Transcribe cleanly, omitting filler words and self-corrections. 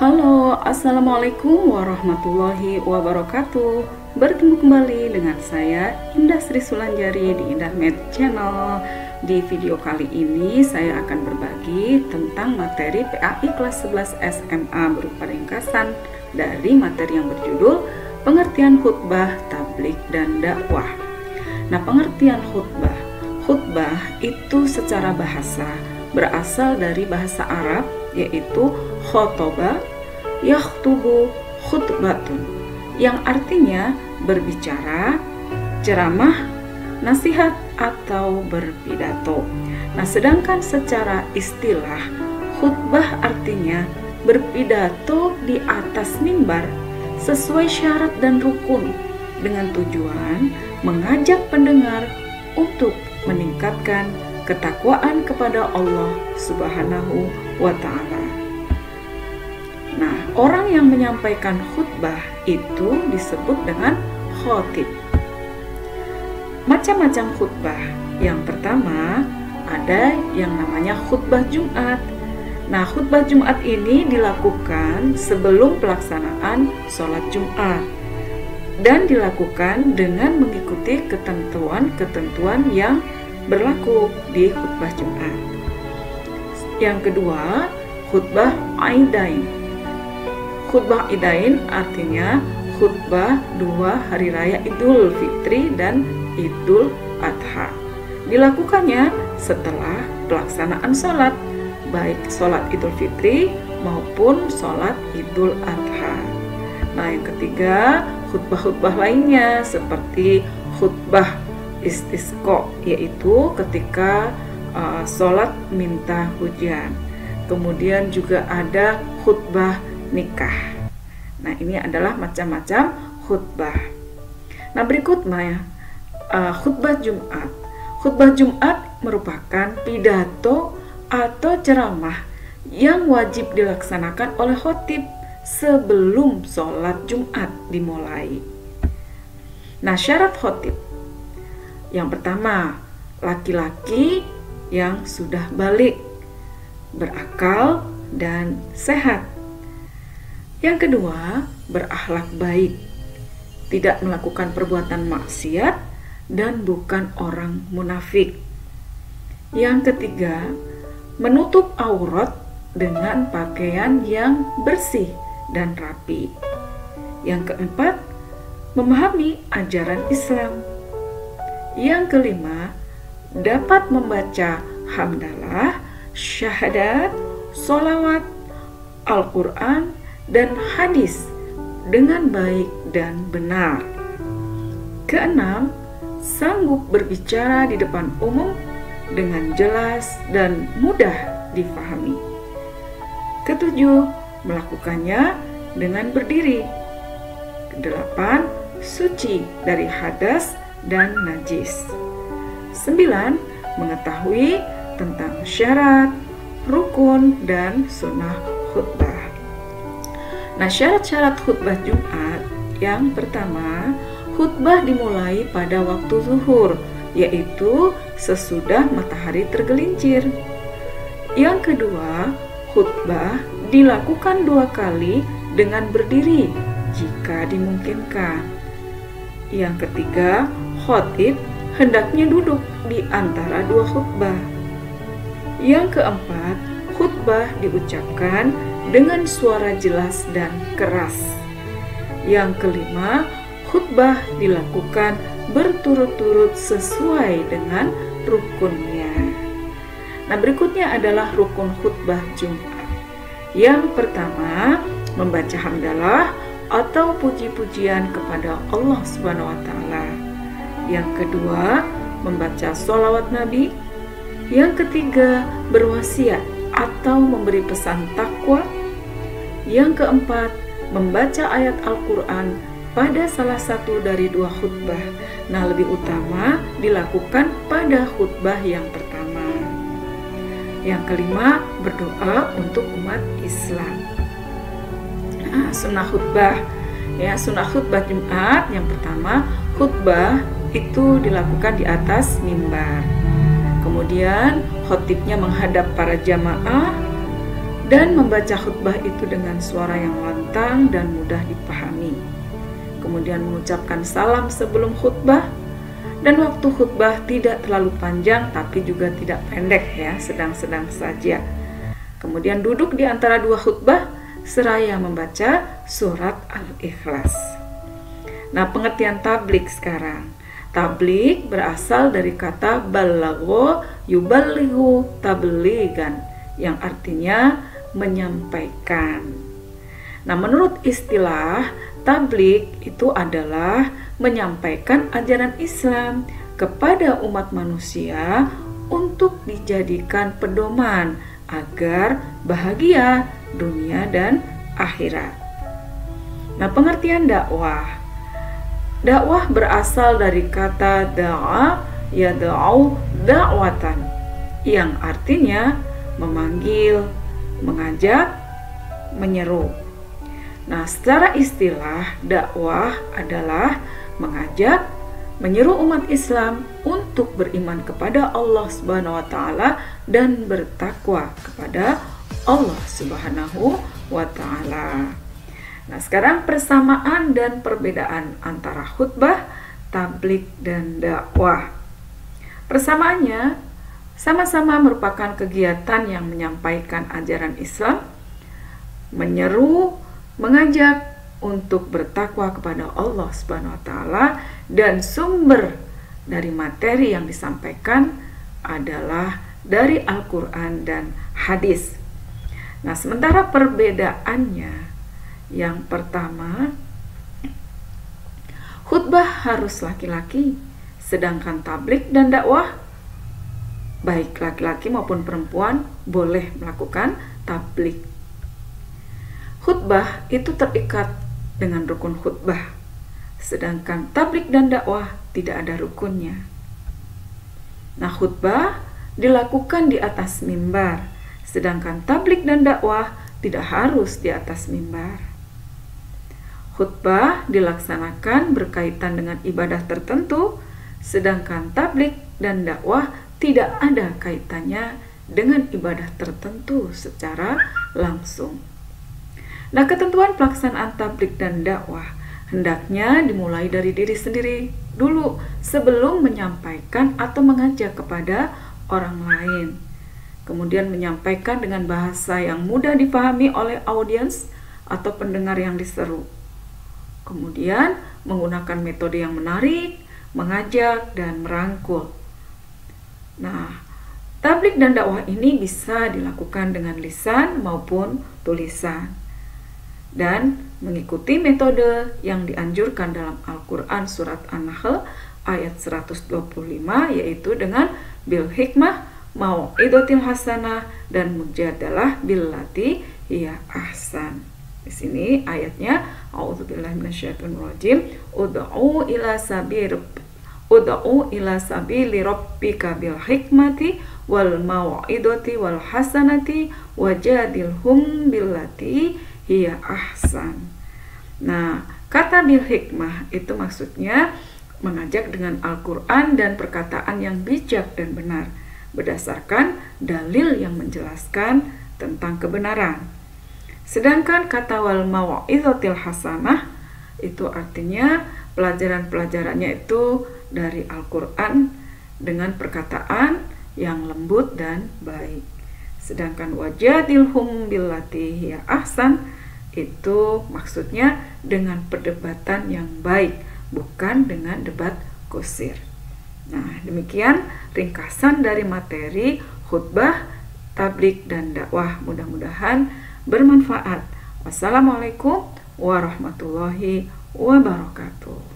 Halo, Assalamualaikum warahmatullahi wabarakatuh. Bertemu kembali dengan saya Indah Sri Sulanjari di Indah Med Channel. Di video kali ini saya akan berbagi tentang materi PAI kelas 11 SMA berupa ringkasan dari materi yang berjudul Pengertian Khutbah, Tabligh dan Dakwah. Nah, pengertian khutbah. Khutbah itu secara bahasa berasal dari bahasa Arab, yaitu khotoba, yakhtubu, khutbatun, yang artinya berbicara, ceramah, nasihat, atau berpidato. Nah, sedangkan secara istilah, khutbah artinya berpidato di atas mimbar sesuai syarat dan rukun dengan tujuan mengajak pendengar untuk meningkatkan ketakwaan kepada Allah Subhanahu wa Ta'ala. Nah, orang yang menyampaikan khutbah itu disebut dengan khotib. Macam-macam khutbah. Yang pertama, ada yang namanya khutbah Jumat. Nah, khutbah Jumat ini dilakukan sebelum pelaksanaan sholat Jumat dan dilakukan dengan mengikuti ketentuan-ketentuan yang berlaku di khutbah Jumat. Yang kedua, khutbah Aidain. Khutbah Aidain artinya khutbah 2 hari raya Idul Fitri dan Idul Adha. Dilakukannya setelah pelaksanaan sholat, baik sholat Idul Fitri maupun sholat Idul Adha. Nah, yang ketiga, khutbah-khutbah lainnya seperti khutbah istisqa, yaitu ketika sholat minta hujan. Kemudian juga ada khutbah nikah. Nah, ini adalah macam-macam khutbah. Nah, berikutnya khutbah Jumat. Khutbah Jumat merupakan pidato atau ceramah yang wajib dilaksanakan oleh khotib sebelum sholat Jumat dimulai. Nah, syarat khotib. Yang pertama, laki-laki yang sudah balik, berakal, dan sehat. Yang kedua, berakhlak baik, tidak melakukan perbuatan maksiat, dan bukan orang munafik. Yang ketiga, menutup aurat dengan pakaian yang bersih dan rapi. Yang keempat, memahami ajaran Islam. Yang kelima, dapat membaca hamdalah, syahadat, sholawat, Al-Quran, dan hadis dengan baik dan benar. Keenam, sanggup berbicara di depan umum dengan jelas dan mudah difahami. Ketujuh, melakukannya dengan berdiri. Kedelapan, suci dari hadas dan najis. 9. Mengetahui tentang syarat, rukun, dan sunnah khutbah. Nah, syarat-syarat khutbah Jumat. Yang pertama, khutbah dimulai pada waktu zuhur, yaitu sesudah matahari tergelincir. Yang kedua, khutbah dilakukan 2 kali dengan berdiri jika dimungkinkan. Yang ketiga, khotib hendaknya duduk di antara 2 khutbah. Yang keempat, khutbah diucapkan dengan suara jelas dan keras. Yang kelima, khutbah dilakukan berturut-turut sesuai dengan rukunnya. Nah, berikutnya adalah rukun khutbah Jumat. Yang pertama, membaca hamdalah atau puji-pujian kepada Allah Subhanahu wa Ta'ala. Yang kedua, membaca sholawat Nabi. Yang ketiga, berwasiat atau memberi pesan takwa. Yang keempat, membaca ayat Al-Quran pada salah satu dari 2 khutbah. Nah, lebih utama dilakukan pada khutbah yang pertama. Yang kelima, berdoa untuk umat Islam. Nah, sunnah khutbah. Ya, sunnah khutbah Jumat yang pertama, khutbah itu dilakukan di atas mimbar. Kemudian khotibnya menghadap para jamaah, dan membaca khutbah itu dengan suara yang lantang dan mudah dipahami. Kemudian mengucapkan salam sebelum khutbah, dan waktu khutbah tidak terlalu panjang tapi juga tidak pendek ya, sedang-sedang saja. Kemudian duduk di antara dua khutbah seraya membaca surat Al-Ikhlas. Nah, pengertian tablik sekarang. Tablik berasal dari kata balagho yuballighu tabligan, yang artinya menyampaikan. Nah, menurut istilah, tablik itu adalah menyampaikan ajaran Islam kepada umat manusia untuk dijadikan pedoman agar bahagia dunia dan akhirat. Nah, pengertian dakwah. Dakwah berasal dari kata da'a yad'u da'watan, yang artinya memanggil, mengajak, menyeru. Nah, secara istilah, dakwah adalah mengajak, menyeru umat Islam untuk beriman kepada Allah Subhanahu wa taala dan bertakwa kepada Allah Subhanahu wa taala. Nah, sekarang persamaan dan perbedaan antara khutbah, tablik, dan dakwah. Persamaannya sama-sama merupakan kegiatan yang menyampaikan ajaran Islam, menyeru, mengajak untuk bertakwa kepada Allah Subhanahu wa taala, dan sumber dari materi yang disampaikan adalah dari Al-Qur'an dan hadis. Nah, sementara perbedaannya, yang pertama, khutbah harus laki-laki, sedangkan tablik dan dakwah baik laki-laki maupun perempuan boleh melakukan tablik. Khutbah itu terikat dengan rukun khutbah, sedangkan tablik dan dakwah tidak ada rukunnya. Nah, khutbah dilakukan di atas mimbar, sedangkan tablik dan dakwah tidak harus di atas mimbar. Khutbah dilaksanakan berkaitan dengan ibadah tertentu, sedangkan tablik dan dakwah tidak ada kaitannya dengan ibadah tertentu secara langsung. Nah, ketentuan pelaksanaan tablik dan dakwah hendaknya dimulai dari diri sendiri dulu sebelum menyampaikan atau mengajak kepada orang lain. Kemudian menyampaikan dengan bahasa yang mudah dipahami oleh audiens atau pendengar yang diseru. Kemudian menggunakan metode yang menarik, mengajak, dan merangkul. Nah, tablik dan dakwah ini bisa dilakukan dengan lisan maupun tulisan, dan mengikuti metode yang dianjurkan dalam Al-Quran surat An-Nahl ayat 125, yaitu dengan bil hikmah, mau'idotil hasanah, dan mujadalah billati hiya ahsan. Di sini ayatnya, a'udzubillahi minasyaitonirrajim, ud'u ila sabili rabbika bil hikmati wal mau'idati wal hasanati wajadilhum billati hiya ahsan. Nah, kata bil hikmah itu maksudnya mengajak dengan Al-Quran dan perkataan yang bijak dan benar, berdasarkan dalil yang menjelaskan tentang kebenaran. Sedangkan kata wal mau'izatil hasanah itu artinya pelajaran-pelajarannya itu dari Al-Quran dengan perkataan yang lembut dan baik. Sedangkan wajadilhum billati hiya ahsan itu maksudnya dengan perdebatan yang baik, bukan dengan debat kusir. Nah, demikian ringkasan dari materi khutbah, tablik, dan dakwah. Mudah-mudahan bermanfaat. Wassalamualaikum warahmatullahi wabarakatuh.